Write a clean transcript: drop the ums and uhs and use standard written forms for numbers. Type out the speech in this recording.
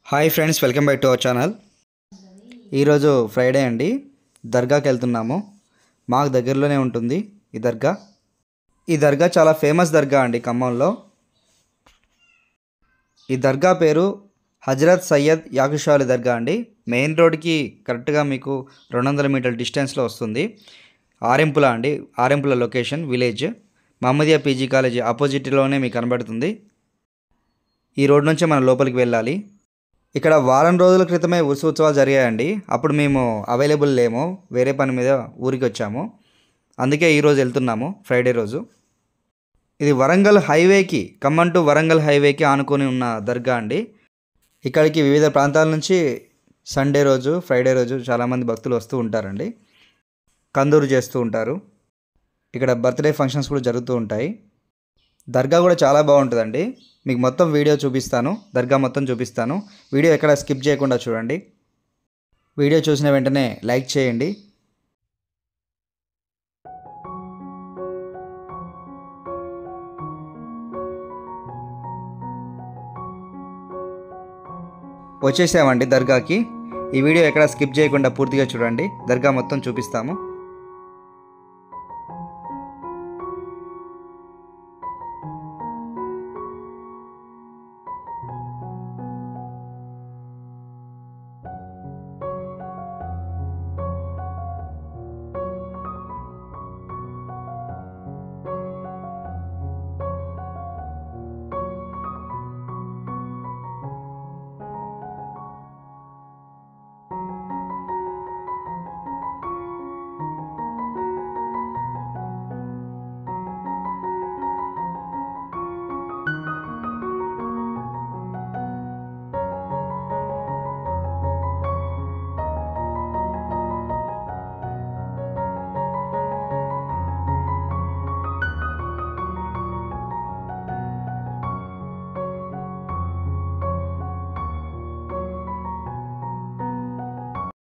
Hi friends, welcome back to our channel. ఈరోజు Friday అండి. దర్గాకి వెళ్తున్నాము. మాకు దగ్గరలోనే ఉంటుంది ఈ దర్గా. ఈ దర్గా చాలా ఫేమస్ దర్గా అండి ఖమ్మంలో. ఈ దర్గా పేరు హజరత్ సయ్యద్ యాకుషాలి దర్గా అండి. మెయిన్ రోడ్కి కరెక్ట్గా మీకు 200 మీటర్ల డిస్టెన్స్లో వస్తుంది. Arempula location village. Mohammadiya PG college ఆపోజిట్లోనే మీకు కనబడుతుంది. ఈ రోడ్ నుంచే మనం లోపలికి వెళ్ళాలి. ఇక్కడ వారం రోజుల క్రితమే ఉత్సవాలు జరిగాయండి. అప్పుడు మేము అవైలబుల్ లేము, వేరే పని మీద ఊరికి వచ్చాము. అందుకే ఈరోజు వెళ్తున్నాము, ఫ్రైడే రోజు. ఇది వరంగల్ హైవేకి, ఖమ్మం టు వరంగల్ హైవేకి ఆనుకొని ఉన్న దర్గా అండి. ఇక్కడికి వివిధ ప్రాంతాల నుంచి సండే రోజు, ఫ్రైడే రోజు చాలామంది భక్తులు వస్తూ ఉంటారండి. కందూరు చేస్తూ ఉంటారు. ఇక్కడ బర్త్డే ఫంక్షన్స్ కూడా జరుగుతూ ఉంటాయి. దర్గా కూడా చాలా బాగుంటుందండి. మీకు మొత్తం వీడియో చూపిస్తాను, దర్గా మొత్తం చూపిస్తాను. వీడియో ఎక్కడ స్కిప్ చేయకుండా చూడండి. వీడియో చూసిన వెంటనే లైక్ చేయండి. వచ్చేసామండి దర్గాకి. ఈ వీడియో ఎక్కడ స్కిప్ చేయకుండా పూర్తిగా చూడండి, దర్గా మొత్తం చూపిస్తాము.